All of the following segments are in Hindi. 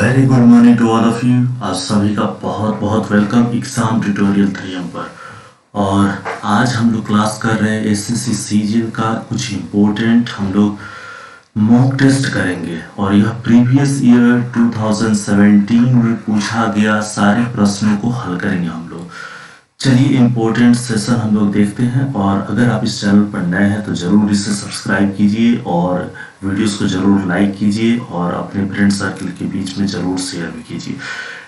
Very good morning to all of you. आप सभी का बहुत बहुत वेलकम एग्जाम ट्यूटोरियल 3M पर। और आज हम लोग क्लास कर रहे हैं एसएससी सीजीएल का कुछ इम्पोर्टेंट हम लोग मॉक टेस्ट करेंगे। और यह प्रीवियस ईयर 2017 में पूछा गया सारे प्रश्नों को हल करेंगे हम लोग। चलिए इम्पोर्टेंट सेशन हम लोग देखते हैं। और अगर आप इस चैनल पर नए हैं तो ज़रूर इसे सब्सक्राइब कीजिए और वीडियोस को ज़रूर लाइक कीजिए और अपने फ्रेंड सर्कल के बीच में ज़रूर शेयर भी कीजिए।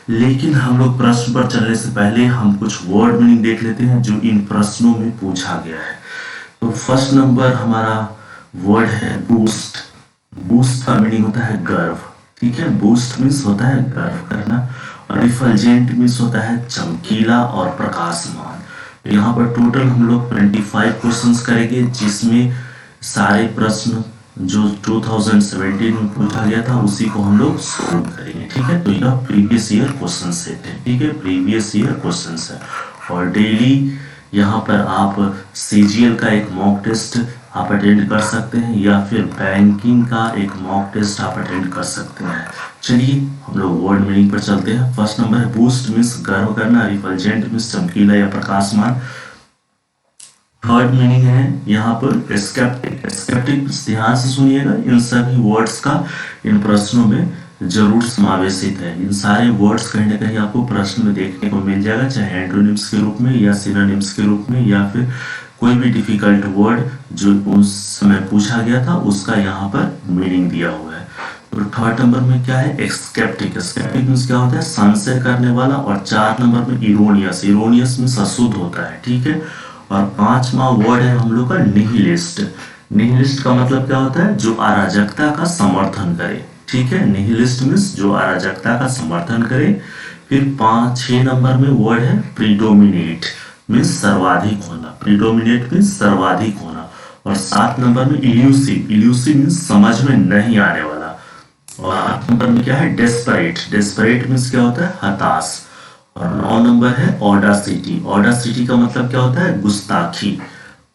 लेकिन हम लोग प्रश्न पर चलने से पहले हम कुछ वर्ड मीनिंग देख लेते हैं जो इन प्रश्नों में पूछा गया है। तो फर्स्ट नंबर हमारा वर्ड है बूस्ट। बूस्ट का मीनिंग होता है गर्व, ठीक है। बूस्ट मीन्स होता है गर्व करना। और रिफल्जेंट मीन्स होता है चमकीला और प्रकाशमान। यहाँ पर टोटल हम लोग 25 क्वेश्चंस करेंगे, जिसमें सारे प्रश्न जो 2017 में पूछा गया था उसी को हम लोग सॉल्व करेंगे, ठीक है। तो यह प्रीवियस ईयर क्वेश्चन सेट है, ठीक है, प्रीवियस ईयर क्वेश्चंस है। और डेली यहाँ पर आप सीजीएल का एक मॉक टेस्ट आप अटेंड कर सकते हैं या फिर बैंकिंग का एक मॉक टेस्ट आप अटेंड कर सकते हैं। चलिए हम लोग वर्ड मीनिंग पर चलते हैं। फर्स्ट नंबर है बूस्ट मीन्स गर्व करना, रिफल्जेंट मीन्स चमकीला या प्रकाशमान। थर्ड मीनिंग है यहाँ पर स्केप्टिक। स्केप्टिक ध्यान से सुनिएगा, इन सभी वर्ड्स का इन प्रश्नों में जरूर समावेशित है। इन सारे वर्ड्स कहीं ना कहीं आपको प्रश्न में देखने को मिल जाएगा, चाहे एंटोनिम्स के रूप में या सिनोनिम्स के रूप में या फिर कोई भी डिफिकल्ट वर्ड जो उस समय पूछा गया था उसका यहाँ पर मीनिंग दिया हुआ है। तो थर्ड नंबर में क्या है, स्केप्टिक। स्केप्टिक मीन्स क्या होता है, संशय करने वाला। और 4 नंबर में इरोनियस। इरोनियस मीन्स अशुद्ध होता है, ठीक है। और 5वां वर्ड है हम लोग का निहिलिस्ट। निहिलिस्ट का मतलब क्या होता है, जो अराजकता का समर्थन करे, ठीक है। निहिलिस्ट मीन्स जो अराजकता का समर्थन करे। फिर 6 नंबर में वर्ड है प्रीडोमिनेट मीन्स सर्वाधिक होना। प्रीडोमिनेट मीन्स सर्वाधिक होना। और 7 नंबर में इल्यूसिव। इल्यूसिव मीन्स समझ में नहीं आने वाला। और 8 नंबर में क्या है, डेस्परेट। डेस्परेट मीन्स क्या होता है, हताश। और 9 नंबर है ऑडासिटी। ऑडासिटी का मतलब क्या होता है, गुस्ताखी।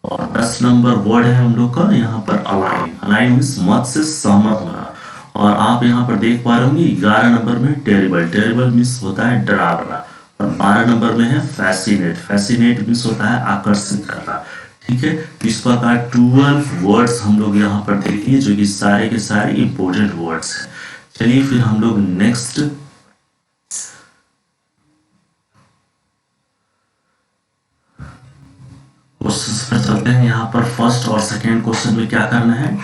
और 10 नंबर वर्ड है हम लोग का यहाँ पर अलाइन। अलाइन मीन्स मत से सहमत होना। और आप यहाँ पर देख पा रहे होंगे 11 नंबर में टेरिबल। टेरिबल मीन्स होता है डरावना। और 12 नंबर में है फैसिनेट। फैसिनेट मीन्स होता है आकर्षित करना, ठीक है। इस प्रकार 12 वर्ड्स हम लोग यहाँ पर देखिए जो कि सारे के सारे इंपोर्टेंट वर्ड्स हैं। चलिए फिर हम लोग नेक्स्ट क्वेश्चंस पर चलते हैं। यहाँ पर फर्स्ट और सेकेंड क्वेश्चन में क्या करना है,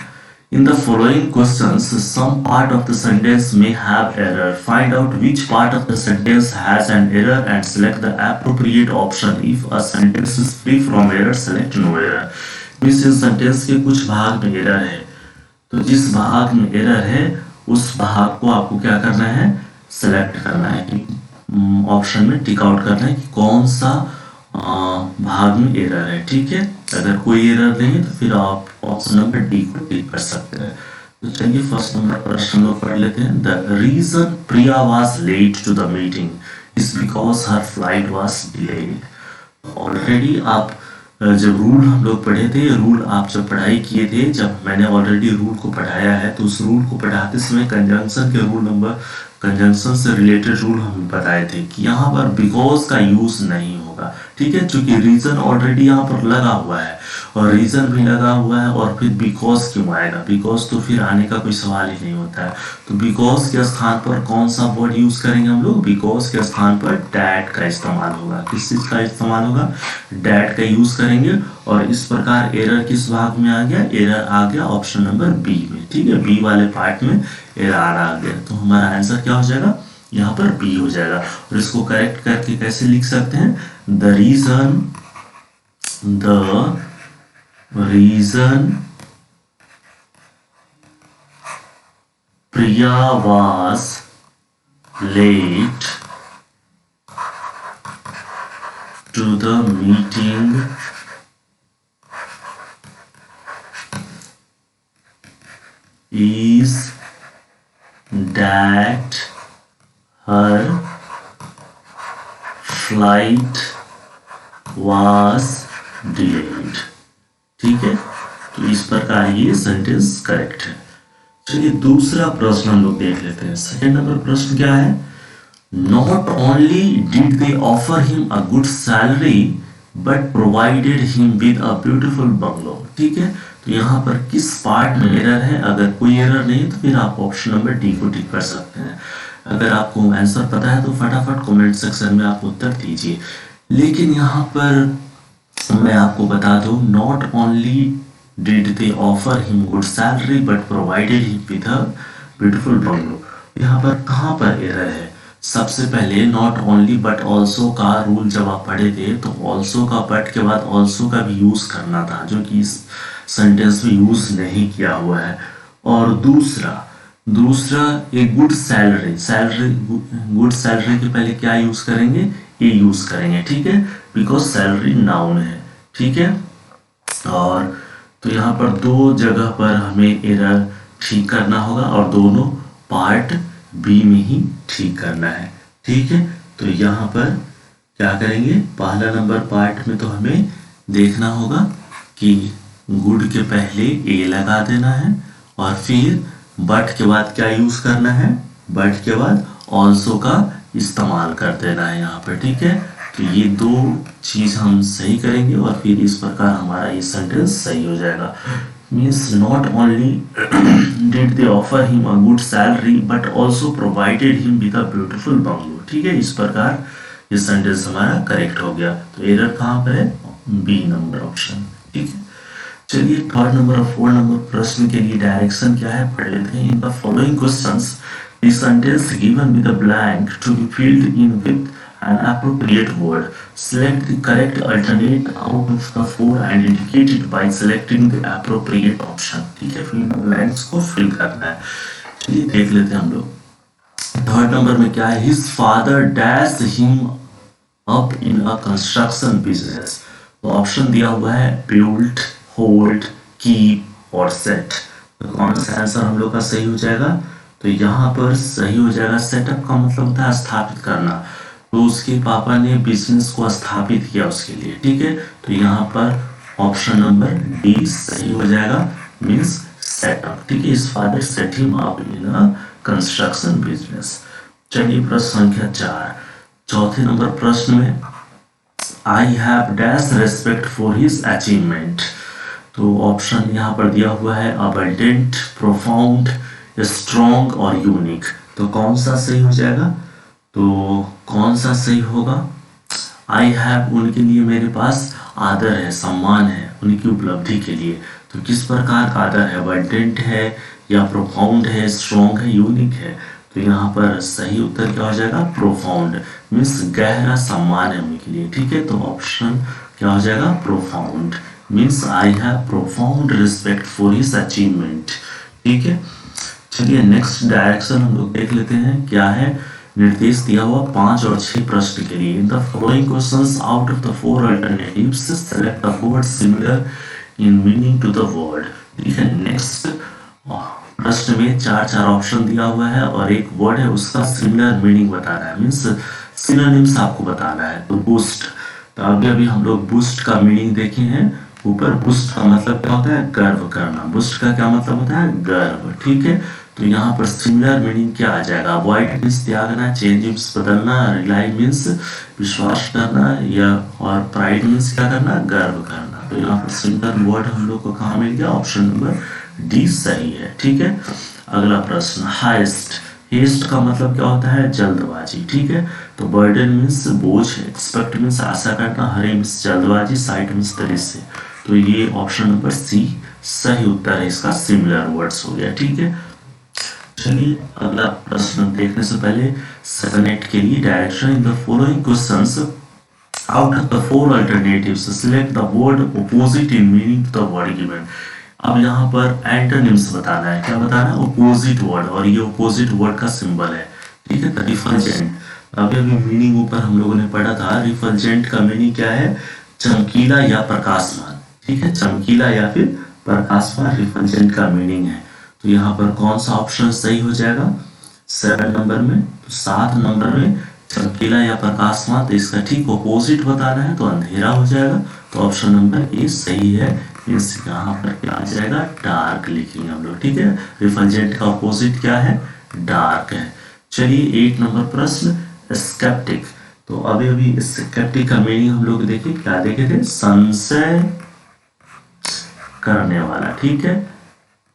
in the following questions some part of the sentence may have error. Find out which part of the sentence has an error and select the appropriate option. If a sentence is free from error, select no error. इस सेंटेंस के कुछ भाग में एरर है, तो जिस भाग में एरर है उस भाग को आपको क्या करना है, सेलेक्ट करना है कि ऑप्शन में टिक आउट करना है कि कौन सा भाग में एरर है, ठीक है। अगर कोई एरर नहीं है तो फिर आप ऑप्शन नंबर डी को टिक कर सकते हैं। तो चलिए फर्स्ट नंबर प्रश्न को पढ़ लेते हैं। The reason Priya was late to the meeting is because her flight was delayed. Already आप जब रूल हम लोग पढ़े थे, रूल आप जब पढ़ाई किए थे, जब मैंने ऑलरेडी रूल को पढ़ाया है, तो उस रूल को पढ़ाते समय कंजंक्शन के रूल नंबर, कंजंक्शन से रिलेटेड रूल हम बताए थे कि यहाँ पर बिकॉज का यूज नहीं होगा, ठीक है। चूंकि रीजन ऑलरेडी यहाँ पर लगा हुआ है और रीजन भी लगा हुआ है और फिर बिकॉज क्यों आएगा, बिकॉज तो फिर आने का कोई सवाल ही नहीं होता है। तो बिकॉज के स्थान पर कौन सा वर्ड यूज करेंगे हम लोग, बिकॉज के स्थान पर डैट का इस्तेमाल होगा। किस चीज का इस्तेमाल होगा, डैट का यूज करेंगे। और इस प्रकार एरर किस भाग में आ गया, एरर आ गया ऑप्शन नंबर बी में, ठीक है। बी वाले पार्ट में एरर आ गया, तो हमारा आंसर क्या हो जाएगा, यहाँ पर बी हो जाएगा। और इसको करेक्ट करके कैसे लिख सकते हैं, the reason Priya was late to the meeting is that her flight was delayed, ठीक है। तो इस प्रकार ये सेंटेंस करेक्ट है। चलिए दूसरा प्रश्न हम लोग देख लेते हैं। सेकंड नंबर प्रश्न क्या है? Not only did they offer him a good salary but provided him with a beautiful bungalow. ठीक है, तो यहाँ पर किस पार्ट में एरर है? अगर कोई एरर नहीं तो फिर आप ऑप्शन नंबर डी को टिक कर सकते हैं। अगर आपको आंसर पता है तो फटाफट कमेंट सेक्शन में आप उत्तर दीजिए। लेकिन यहाँ पर मैं आपको बता दूं, not only did they offer him good salary but provided him with a beautiful bungalow. यहाँ पर कहाँ पर एरर है? सबसे पहले नॉट ओनली बट ऑल्सो का रूल जब आप पढ़े थे तो ऑल्सो का बट के बाद ऑल्सो का भी यूज करना था, जो कि इस सेंटेंस में यूज नहीं किया हुआ है। और दूसरा एक गुड गुड सैलरी के पहले क्या यूज करेंगे? ए यूज करेंगे। ठीक है, बिकॉज सैलरी नाउन है। ठीक है, और तो यहाँ पर दो जगह पर हमें एरर ठीक करना होगा और दोनों पार्ट बी में ही ठीक करना है। ठीक है, तो यहाँ पर क्या करेंगे? पहला नंबर पार्ट में तो हमें देखना होगा कि गुड के पहले ए लगा देना है और फिर बट के बाद क्या यूज करना है? बट के बाद ऑल्सो का इस्तेमाल कर देना है यहाँ पर। ठीक है, तो ये दो चीज हम सही करेंगे और फिर इस प्रकार हमारा ये सेंटेंस सही हो जाएगा। Means not only did they offer him a good salary but also provided him with a beautiful bungalow. ठीक है, इस प्रकार ये सेंटेंस हमारा करेक्ट हो गया। तो एरर कहाँ पर है? B number option. ठीक है, चलिए थर्ड नंबर और फोर्थ नंबर प्रश्न के लिए डायरेक्शन क्या है पढ़ लेते हैं। In the following questions the sentence given with a blank to be filled in with an appropriate word. Select the correct alternate out of the four and indicate it by selecting the appropriate option. ठीक है, फिर ब्लैंक्स को फिल करना है। चलिए देख लेते हैं हम लोग। थर्ड नंबर में क्या है? His father dashed him up in a construction business. तो ऑप्शन दिया हुआ है build, hold, keep और set। तो कौन सा आंसर हम लोग का सही हो जाएगा? तो यहाँ पर सही हो जाएगा सेटअप का मतलब होता है स्थापित करना। तो उसके पापा ने बिजनेस को स्थापित किया उसके लिए। ठीक है, तो यहाँ पर ऑप्शन नंबर डी सही हो जाएगा, मीन्स सेटअप। ठीक है, इस father set him up in a construction business. चलिए प्रश्न संख्या 4, चौथे नंबर प्रश्न में I have dash respect for his achievement. तो ऑप्शन यहाँ पर दिया हुआ है अबंडेंट, प्रोफाउंड, स्ट्रॉन्ग और यूनिक। तो कौन सा सही हो जाएगा? तो कौन सा सही होगा? आई हैव उनके लिए मेरे पास आदर है, सम्मान है उनकी उपलब्धि के लिए। तो किस प्रकार का आदर है? अबंडेंट है या प्रोफाउंड है, स्ट्रॉन्ग है, यूनिक है? तो यहाँ पर सही उत्तर क्या हो जाएगा? प्रोफाउंड, मीन्स गहरा सम्मान है उनके लिए। ठीक है, तो ऑप्शन क्या हो जाएगा? Profound, means I have profound respect for his achievement. ठीक है, चलिए नेक्स्ट डायरेक्शन हम लोग देख लेते हैं क्या है। निर्देश दिया हुआ 5 और 6 प्रश्न के लिए। In the following questions out of the 4 alternatives select the word similar in meaning to the word. ठीक है, नेक्स्ट प्रश्न में 4 ऑप्शन दिया हुआ है और एक वर्ड है उसका सिमिलर मीनिंग बताना है, मीन्स सिनोनिम्स आपको बताना है। तो बूस्ट, तो अभी हम लोग बूस्ट का मीनिंग देखे हैं ऊपर। बूस्ट का मतलब क्या होता है? गर्व करना। बूस्ट का क्या मतलब होता है? गर्व। ठीक है, तो यहाँ पर सिमिलर मीनिंग क्या आ जाएगा? अवॉइड मीन्स त्यागना, चेंज मीन्स बदलना, रिलाई मीन्स विश्वास करना, या और प्राइड मीन्स क्या करना? गर्व करना। तो यहाँ पर सिमिलर वर्ड हम लोग को कहाँ मिल गया? ऑप्शन नंबर डी सही है। ठीक है, अगला प्रश्न हाइस्ट। हेस्ट का मतलब क्या होता है? जल्दबाजी। ठीक है, तो बर्डन मीन्स बोझ, एक्सपेक्ट मीन्स आशा करना, हरी मीन्स जल्दबाजी, साइट मीन्स दृश्य। तो ये ऑप्शन नंबर सी सही उत्तर है इसका, सिमिलर वर्ड्स हो गया। ठीक है, चलिए अगला प्रश्न देखने से पहले 7-8 के लिए direction. In the following questions out of the 4 alternatives select the word opposite in meaning to the word given. अब यहाँ पर एंटोनिम्स बताना है। क्या बताना है? ऑपोजिट वर्ड, और ये ऑपोजिट वर्ड का सिंबल है। ठीक है, रिफल्जेंट। अभी मीनिंग ऊपर हम लोगों ने पढ़ा था। रिफल्जेंट का मीनिंग क्या है? चमकीला या प्रकाशमान। ठीक है, चमकीला या फिर प्रकाशमान रिफल्जेंट का मीनिंग है। तो यहाँ पर कौन सा ऑप्शन सही हो जाएगा? 7 नंबर में। तो 7 नंबर में चमकीला या प्रकाशमान, तो इसका ठीक ऑपोजिट बताना है तो अंधेरा हो जाएगा। तो ऑप्शन नंबर ए सही है, मीन्स यहाँ पर क्या आ जाएगा, डार्क लिखेंगे हम लोग, ठीक है। रिफल्जेंट का अपोजिट क्या है, डार्क है। चलिए 8 नंबर प्रश्न, स्केप्टिक। तो अभी अभी स्केप्टिक का मीनिंग हम लोग देखे, क्या देखे थे, संशय करने वाला, ठीक है,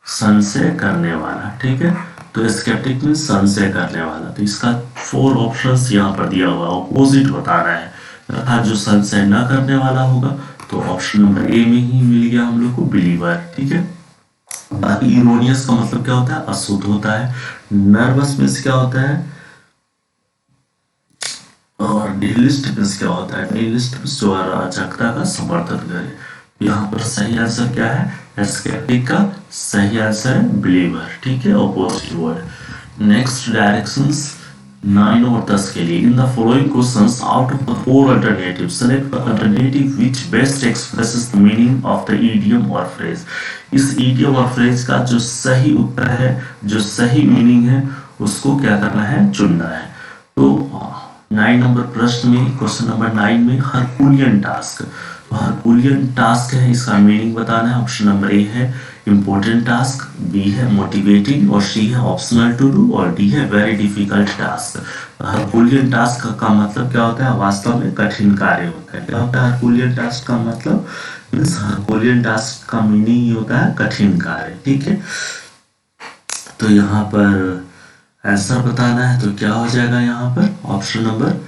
संशय करने वाला, ठीक है। तो स्केप्टिक में संशय करने वाला, तो इसका 4 ऑप्शंस यहाँ पर दिया हुआ, ऑपोजिट बताना है। अर्थात जो संशय न करने वाला होगा तो ऑप्शन नंबर ए में ही मिल गया हम लोग को, बिलीवर, ठीक है। बाकी इरोनियस का मतलब क्या होता है, अशुद्ध होता है। नर्वस मीन्स क्या होता है, और निहिलिस्ट मीन्स क्या होता है, निहिलिस्ट मीन्स जो अराजकता का समर्थन करे। यहाँ पर सही आंसर क्या है, स्केप्टिक का सही आंसर है बिलीवर, ठीक है, ऑपोजिट वर्ड। नेक्स्ट डायरेक्शंस 9 और 10 के लिए, in the following questions out of the 4 alternative select the alternative which best expresses the meaning of the idiom और फ्रेज। इस इडियम और फ्रेज का जो सही उत्तर है, जो सही मीनिंग है, उसको क्या करना है, चुनना है। तो 9 नंबर प्रश्न में, क्वेश्चन नंबर 9 में हरकुलियन टास्क, तो हरकुलियन टास्क है, इसका मीनिंग बताना है। ऑप्शन नंबर ए है इंपॉर्टेंट टास्क, बी है मोटिवेटिंग, और सी है ऑप्शनल टू डू, और डी है very difficult task. Herculean task का मतलब क्या होता है, वास्तव में कठिन कार्य होता है। क्या होता है हरकुलियन टास्क का मतलब, हरकुलियन टास्क का मीनिंग ही होता है कठिन कार्य, ठीक है। तो यहाँ पर आंसर बताना है, तो क्या हो जाएगा यहाँ पर, ऑप्शन नंबर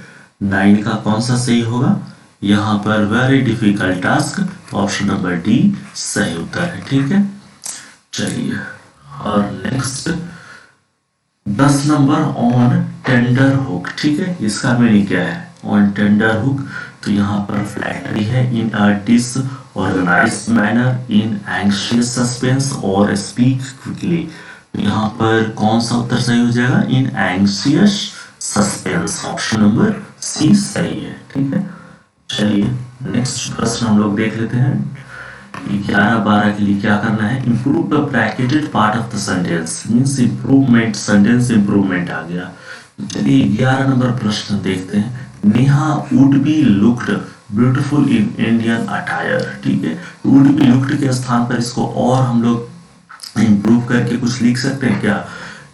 9 का कौन सा सही होगा, यहाँ पर very difficult task, option number D सही उत्तर है, ठीक है। चलिए, और next 10 number on tender hook, ठीक है। इसका मीनिंग क्या है, ऑन टेंडर हुक, तो यहाँ पर फ्लैटरी है, in a disorganised manner, in anxious suspense, और स्पीक क्विकली। यहाँ पर कौन सा उत्तर सही हो जाएगा, in anxious suspense, option number C सही है, ठीक है। चलिए नेक्स्ट प्रश्न हम लोग देख लेते हैं। 11-12 के लिए क्या करना है, improve the bracketed part of the sentence, means improvement, sentence improvement आ गया। चलिए 11 नंबर प्रश्न देखते हैं। Neha would be looked beautiful in Indian attire, ठीक है। वुड बी लुक्ड के स्थान पर इसको और हम लोग इंप्रूव करके कुछ लिख सकते हैं क्या,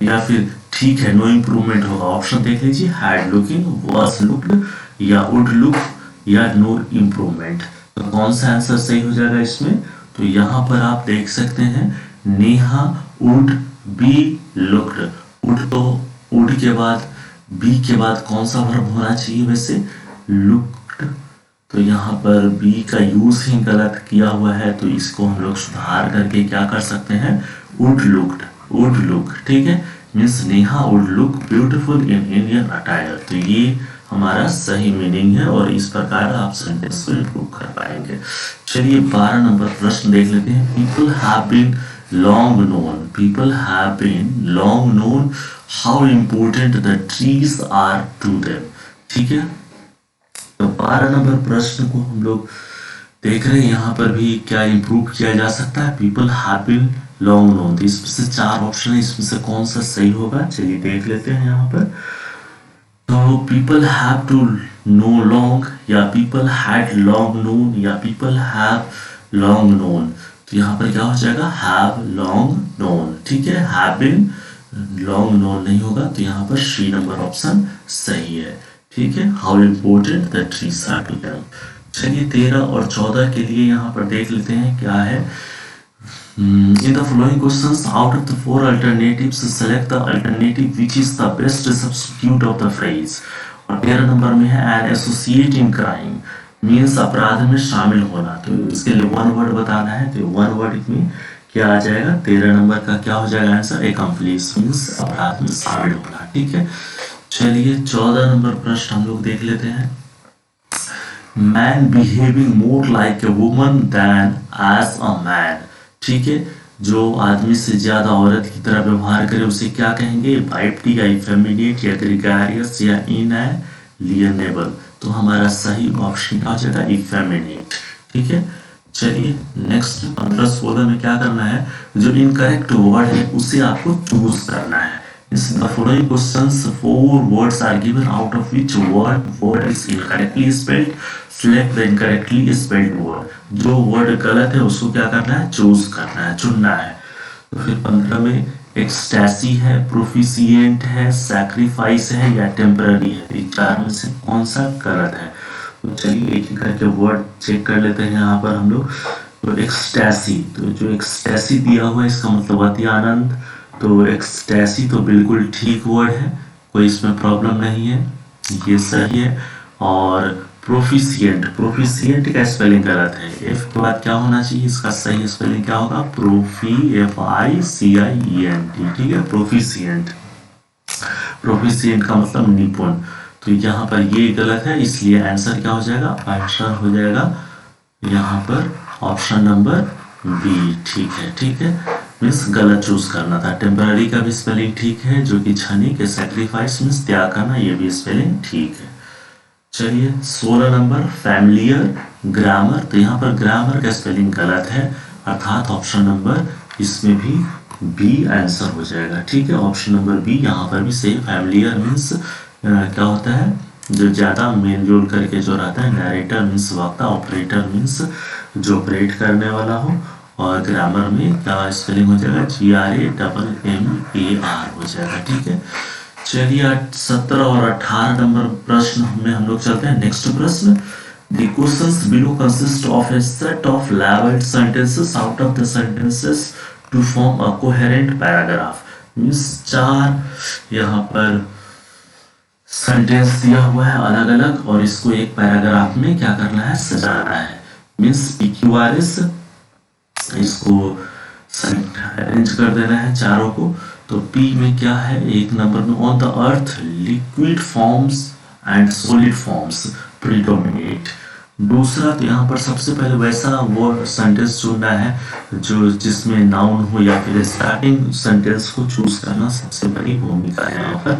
या फिर ठीक है नो इंप्रूवमेंट होगा। ऑप्शन देख लीजिए, हैड लुकिंग, वाज लुक्ड, या वुड लुक, या नो इंप्रूवमेंट। तो कौन सा आंसर सही हो जाएगा इसमें, तो यहाँ पर आप देख सकते हैं Neha would be looked. Would तो वुड के बाद बी के बाद कौन सा वर्ब होना चाहिए वैसे, लुक्ड, तो यहाँ पर बी का यूज ही गलत किया हुआ है, तो इसको हम लोग सुधार करके क्या कर सकते हैं, वुड लुक्ड, वुड लुक, ठीक है। Means Neha would look beautiful in Indian attire, तो ये हमारा सही मीनिंग है, और इस प्रकार आप सेंटेंस को इंप्रूव कर पाएंगे। चलिए 12 नंबर प्रश्न देख लेते हैं। People have been long known, people have been long known how important the trees are to them, ठीक है। तो 12 नंबर प्रश्न को हम लोग देख रहे हैं, यहाँ पर भी क्या इंप्रूव किया जा सकता है, people have been long known. तो इसमें से 4 ऑप्शन है, इसमें से कौन सा सही होगा, चलिए देख लेते हैं यहाँ पर। तो people have to know long, या पीपल हैड लॉन्ग नोन, या पीपल हैव लॉन्ग नोन। तो यहाँ पर क्या हो जाएगा, हैव लॉन्ग नोन, ठीक है। हैव बीन लॉन्ग नोन नहीं होगा, तो यहाँ पर सी नंबर ऑप्शन सही है, ठीक है। How important the trees are to them. चलिए 13 और 14 के लिए यहाँ पर देख लेते हैं क्या है। In the following questions, out of the 4 alternatives, select the alternative which is the best substitute of the phrase. और 13 नंबर में है an associate in crime, means अपराध में शामिल होना। तो इसके लिए 1 वर्ड बताना है, तो 1 वर्ड में क्या आ जाएगा, 13 नंबर का क्या हो जाएगा आंसर, accomplice, means अपराध में शामिल होना, ठीक है। चलिए 14 नंबर प्रश्न हम लोग देख लेते हैं। Man behaving more like a woman than as a man, ठीक है। जो आदमी से ज्यादा औरत की तरह व्यवहार करे उसे क्या कहेंगे, वाइप्टी, या इफेमिनेट, या ग्रेगारियस, या इनएलियनेबल। तो हमारा सही ऑप्शन क्या हो जाएगा, इफेमिनेट, ठीक है। चलिए नेक्स्ट 15-16 में क्या करना है, जो इनकरेक्ट वर्ड है उसे आपको चूज करना है। In the following questions, 4 words are given, out of which word is incorrectly spelled. Select the incorrectly spelled word. जो वर्ड गलत है उसको क्या करना है, चूज करना है, चुनना है। तो फिर 15 में एक्सटैसी है, प्रोफिशिएंट है, सैक्रिफाइस है या टेम्पररी है, तो चार में से कौन सा गलत है। तो चलिए एक एक करके वर्ड चेक कर लेते हैं यहाँ पर हम लोग। तो एक्सटैसी, तो जो एक्सटैसी दिया हुआ है इसका मतलब अति आनंद, तो एक्सटैसी तो बिल्कुल ठीक वर्ड है, कोई इसमें प्रॉब्लम नहीं है, ये सही है। और प्रोफिशिएंट, प्रोफिशिएंट का स्पेलिंग गलत है, एफ के बाद क्या होना चाहिए, इसका सही स्पेलिंग क्या होगा, प्रोफी, FICIENT, ठीक है, प्रोफिशिएंट। प्रोफिशिएंट का मतलब निपुण, तो यहाँ पर ये गलत है, इसलिए आंसर क्या हो जाएगा, आंसर हो जाएगा यहाँ पर ऑप्शन नंबर बी, ठीक है, ठीक है, मीन्स गलत चूज करना था। टेम्पररी का भी स्पेलिंग ठीक है, जो कि क्षणिक, सैक्रिफाइस मीन्स त्याग करना, ये भी स्पेलिंग ठीक है। चलिए 16 नंबर फैमिलियर ग्रामर, तो यहाँ पर ग्रामर का स्पेलिंग गलत है, अर्थात ऑप्शन नंबर इसमें भी बी आंसर हो जाएगा, ठीक है, ऑप्शन नंबर बी यहाँ पर भी सही। फैमिलियर मीन्स क्या होता है, जो ज़्यादा मेलजोल करके जो रहता है, नरेटर मीन्स वक्ता, ऑपरेटर मीन्स जो ऑपरेट करने वाला हो, और ग्रामर में क्या स्पेलिंग हो जाएगा, GRAMMAR हो जाएगा, ठीक है। चलिए 17 और 18 नंबर प्रश्न में हम लोग चलते हैं। नेक्स्ट प्रश्न, The questions below consist of a set of labeled sentences out of the sentences to form a coherent paragraph. Means 4 यहाँ पर सेंटेंस दिया हुआ है अलग अलग, और इसको एक पैराग्राफ में क्या करना है, सजाना है। मीन्स PQRS, इसको अरेंज कर देना है चारों को। तो पी में क्या है, एक नंबर में, on the earth liquid forms and solid forms predominate. दूसरा, तो यहाँ पर सबसे पहले वैसा वो सेंटेंस चुनना है जो जिसमें नाउन हो, या फिर स्टार्टिंग सेंटेंस को चूज करना सबसे बड़ी भूमिका है यहाँ पर।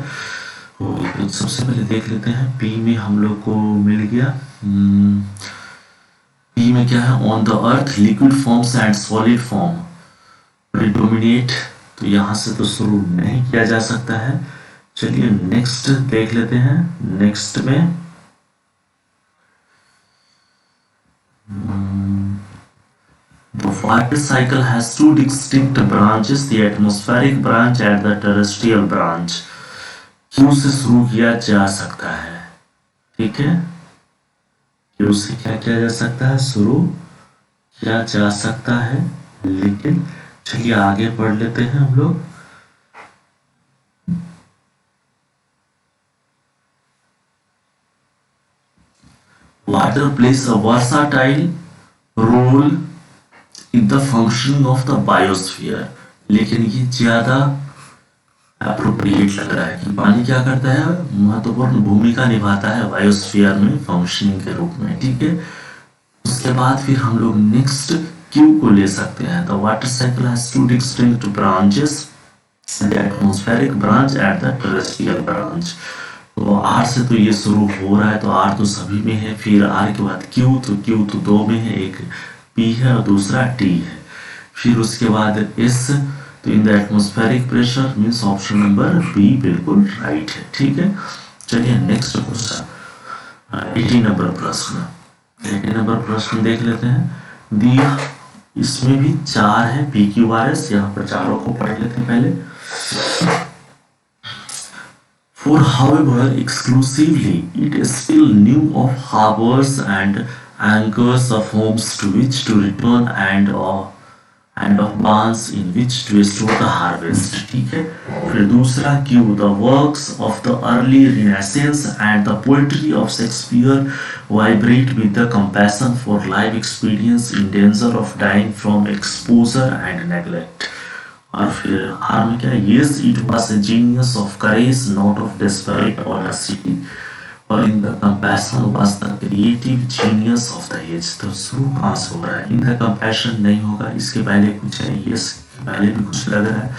तो सबसे पहले देख लेते हैं, पी में हम लोग को मिल गया, पी में क्या है, on the earth liquid forms and solid form predominate, तो यहाँ से तो शुरू नहीं किया जा सकता है। चलिए नेक्स्ट देख लेते हैं। नेक्स्ट में the water cycle has two distinct branches, the atmospheric branch and the terrestrial branch. क्यों से शुरू किया जा सकता है, ठीक है, क्यों से क्या किया जा सकता है, शुरू किया जा सकता है, लेकिन चलिए आगे पढ़ लेते हैं हम लोग। Water plays a versatile role in the functioning of the biosphere, लेकिन ये ज्यादा अप्रोप्रिएट लग रहा है कि पानी क्या करता है, महत्वपूर्ण भूमिका निभाता है बायोस्फीयर में फंक्शनिंग के रूप में, ठीक है। उसके बाद फिर हम लोग नेक्स्ट क्यू को ले सकते हैं। The water cycle has two distinct branches, the atmospheric branch and the terrestrial branch. तो आर से तो ये शुरू हो रहा है, तो आर तो सभी में है, फिर आर के बाद क्यू, तो क्यू तो दो में है, एक पी है और दूसरा टी है। फिर उसके बाद एस, तो in the atmospheric pressure, means option number B बिल्कुल राइट है, ठीक है। चलिए नेक्स्ट क्वेश्चन 18 नंबर प्रश्न, 18 नंबर प्रश्न देख लेते हैं। दिया इसमें भी 4 है PQRS, यहाँ पर चारों को पढ़ लेते हैं पहले। For however exclusively it still knew of harbors and anchors of homes to which to return and of barns in which to store the harvest, ठीक है। फिर दूसरा Q, the works of the early Renaissance and the poetry of Shakespeare vibrate with the compassion for life experience in danger of dying from exposure and neglect. और फिर आर में क्या है, yes it was a genius of courage not of desperate audacity, और in the compassion was the creative genius of the age। तो शुरू कहाँ से हो रहा है, in the compassion नहीं होगा, इसके पहले कुछ है, yes के पहले भी कुछ लग रहा है,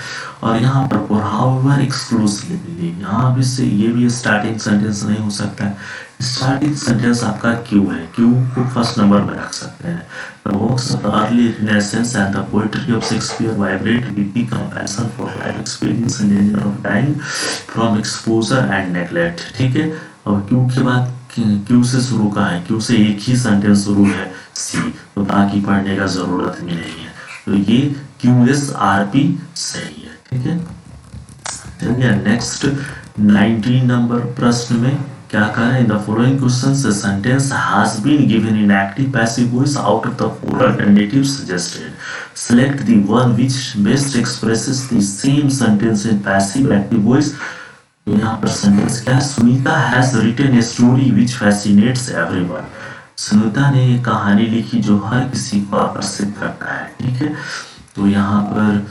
और यहाँ पर however exclusively, यहाँ भी से ये भी स्टार्टिंग सेंटेंस नहीं हो सकता है, स्टार्टिंग सेंटेंस आपका क्यू है, क्यू को फर्स्ट नंबर में रख सकते हैं। The works of the early Renaissance and the poetry of Shakespeare vibrate with the compassion for life experience and danger of dying from exposure and neglect। ठीक है, और क्यू के बाद क्यू से शुरू का है, क्यू से एक ही सेंटेंस शुरू है सी, तो बाकी पढ़ने का जरूरत भी नहीं है, तो ये क्यू एस आर पी सही है। ठीक है, चलिए नेक्स्ट 19 नंबर प्रश्न में क्या करें, इन the following questions a sentence has been given in active passive voice out of the four alternatives suggested, select the one which best expresses the same sentence in passive active voice। तो यहाँ पर सेंटेंस क्या है, Sunita has written a story which fascinates everyone. Sunita ने एक कहानी लिखी जो हर किसी को आकर्षित करता है। ठीक है, तो यहाँ पर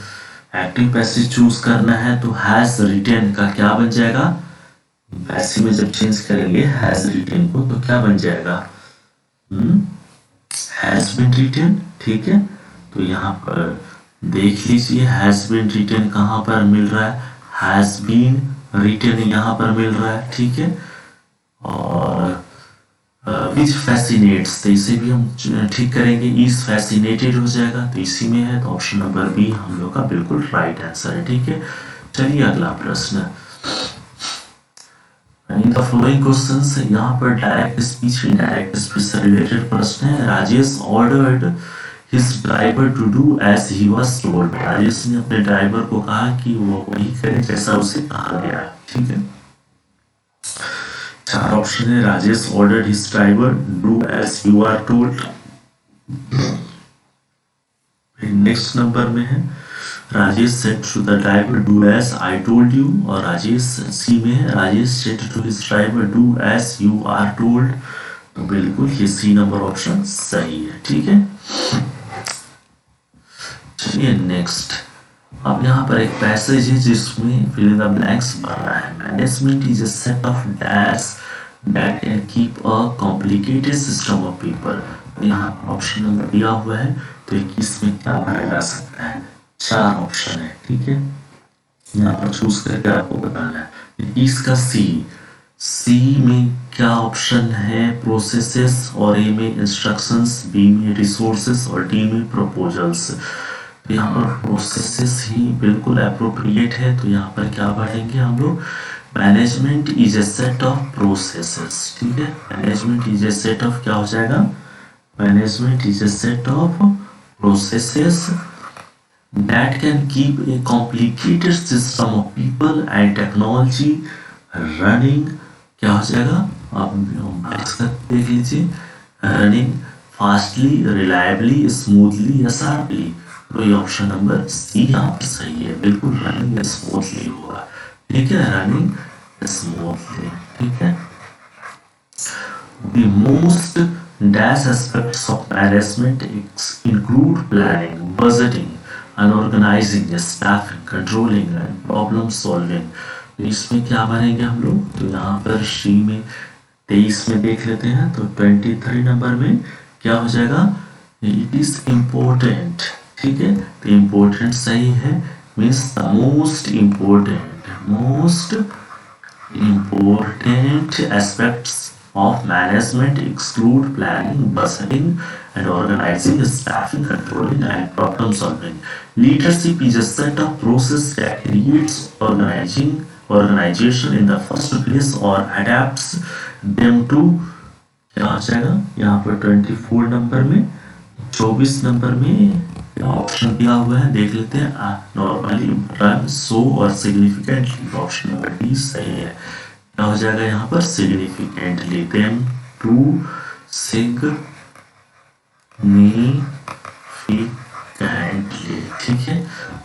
एक्टिव पैसिव चूज करना है, तो हैज रिटन का क्या बन जाएगा, पैसिव में जब चेंज करेंगे हैज रिटन को तो क्या बन जाएगा, हैज बीन रिटन। ठीक है, तो यहाँ पर देख लीजिए हैज बीन रिटन कहाँ पर मिल रहा है, हैज बीन रिटन यहाँ पर मिल रहा है। ठीक है, और विच फैसिनेट्स, तो इसे भी हम ठीक करेंगे, इज फैसिनेटेड हो जाएगा, तो इसी में है, तो ऑप्शन नंबर बी हम लोग का बिल्कुल राइट आंसर है। ठीक है, चलिए अगला प्रश्न, इन द फ्लोइंग क्वेश्चंस, यहाँ पर डायरेक्ट स्पीच इनडायरेक्ट स्पीच से रिलेटेड प्रश्न है। Rajesh ordered his driver to do as he was told. Rajesh ने अपने ड्राइवर को कहा कि वो वही करे जैसा उसे कहा गया। ठीक है, चार ऑप्शन है, Rajesh ordered his driver, do as you are told. Next number में है, Rajesh said to the driver do as I told you, और राजेश सी में है, Rajesh said to his driver do as you are told, तो बिल्कुल ये सी नंबर ऑप्शन सही है। ठीक है, चलिए नेक्स्ट, अब यहाँ पर एक पैसेज है जिसमें फिल इन द ब्लैंक्स भरना है। Management is a set of dash that can keep a complicated system of people. यहाँ ऑप्शन नंबर दिया हुआ है, तो 21 में क्या भरा जा सकता है, चार ऑप्शन है। ठीक है, यहाँ पर चूज करके आपको बताना है। 21 का सी में क्या ऑप्शन है, प्रोसेसेस, और ए में इंस्ट्रक्शंस, बी में रिसोर्सेस, और डी में प्रपोजल्स। तो यहाँ पर प्रोसेसेस ही बिल्कुल अप्रोप्रिएट है, तो यहाँ पर क्या पढ़ेंगे हम लोग, management is a set of processes. ठीक है, management is a set of क्या हो जाएगा, management is a set of processes that can keep a complicated system of people and technology running। क्या हो जाएगा, आप देख लीजिए, रनिंग फास्टली, रिलायबली, स्मूथली या शार्पली, तो ये ऑप्शन नंबर सी यहाँ पर सही है, बिल्कुल रनिंग स्मूथली होगा। ठीक है, रनिंग स्मूथली। ठीक है, the most dash aspects of management include planning, budgeting and organizing, staffing, controlling and problem solving। तो इसमें क्या बनेंगे हम लोग, तो यहाँ पर सी में 23 में देख लेते हैं, तो 23 नंबर में क्या हो जाएगा, इट इज इम्पोर्टेंट। ठीक है, तो इम्पोर्टेंट सही है, means the most important aspects of management exclude planning, budgeting and organizing, staffing, controlling and problem solving। Leadership is a set of process that creates organization in the first place or adapts them to, क्या हो जाएगा यहाँ पर 24 नंबर में, 24 नंबर में ऑप्शन दिया हुआ है, देख लेते हैं, नॉर्मली, रन, शो और सिग्निफिकेंटली, ऑप्शन नंबर डी सही है। क्या हो जाएगा यहाँ पर, सिग्निफिकेंटली, देम टू सिग्निफिकेंटली। ठीक है,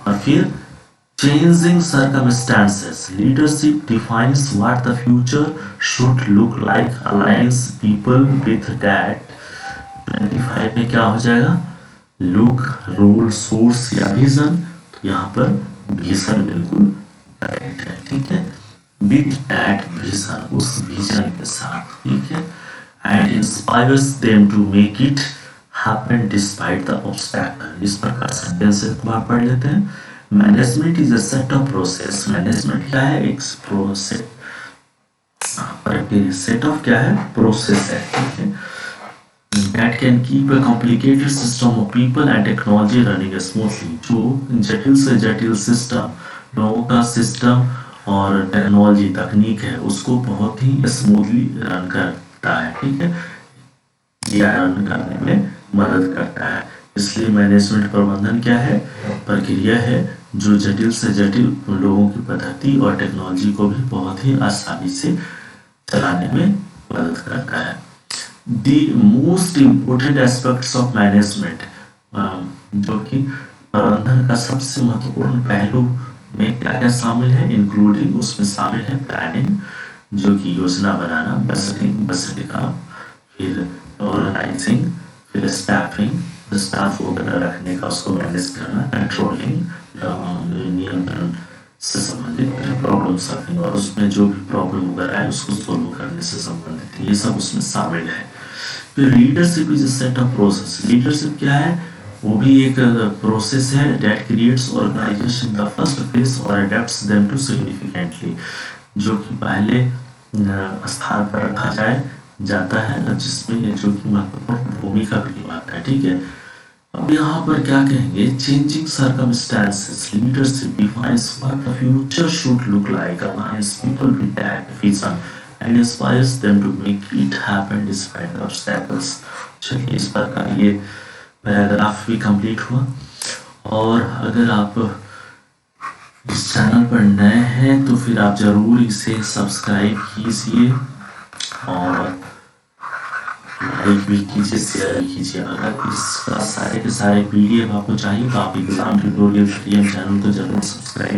और फिर changing circumstances, leadership defines what the future should look like, aligns people with that. 25 में क्या हो जाएगा, लुक, रोल, सोर्स या विजन, तो यहाँ पर विजन बिल्कुल करेक्ट है। ठीक है, with that vision, उस विजन के साथ। ठीक है, and inspires them to make it happen despite the obstacle। इस प्रकार सेंटेंस एक बार पढ़ लेते हैं। Management is a set of process, management क्या है, एक प्रोसेस, सेट ऑफ क्या है, प्रोसेस है, ठीक है, that can keep a complicated system of people and technology running smoothly। जो जटिल से जटिल सिस्टम, लोगों का सिस्टम और टेक्नोलॉजी तकनीक है उसको बहुत ही स्मूथली रन करता है, ठीक है, या रन करने में मदद करता है। इसलिए मैनेजमेंट प्रबंधन क्या है, प्रक्रिया है जो जटिल से जटिल लोगों की पद्धति और टेक्नोलॉजी को भी बहुत ही आसानी से चलाने में मदद करता है। The most important aspects of management, जो कि प्रबंधन का सबसे महत्वपूर्ण पहलू में क्या क्या शामिल है, इंक्लूडिंग उसमें शामिल है प्लानिंग, जो कि योजना बनाना, बजटिंग का, फिर ऑर्गेनाइजिंग, फिर स्टाफिंग, स्टाफ वगैरह रखने का, उसको मैनेज करना, कंट्रोलिंग, नियंत्रण से संबंधित, प्रॉब्लम सॉल्विंग, और उसमें जो भी प्रॉब्लम वगैरह है उसको सोल्व करने से संबंधित, ये सब उसमें शामिल है। फिर leadership is a set of process. Leadership क्या है, वो भी एक प्रोसेस है that creates organisation the first phase और अडेप्ट्स देम टू सिग्निफिकेंटली, जो कि पहले स्थान पर रखा जाता है, जिसमें जो कि महत्वपूर्ण भूमिका भी निभाता है, ठीक है। अब यहाँ पर क्या कहेंगे, changing circumstances, leadership defines what the future should look like, aligns people with that vision and inspires them to make it happen despite the obstacles। चलिए, इस प्रकार ये पैराग्राफ भी कंप्लीट हुआ। और अगर आप इस चैनल पर नए हैं तो फिर आप ज़रूर इसे सब्सक्राइब कीजिए और लाइक भी कीजिए, शेयर भी कीजिए। अगर इसका सारे के सारे PDF आपको चाहिए तो आप एग्जाम ट्यूटोरियल चैनल को जरूर सब्सक्राइब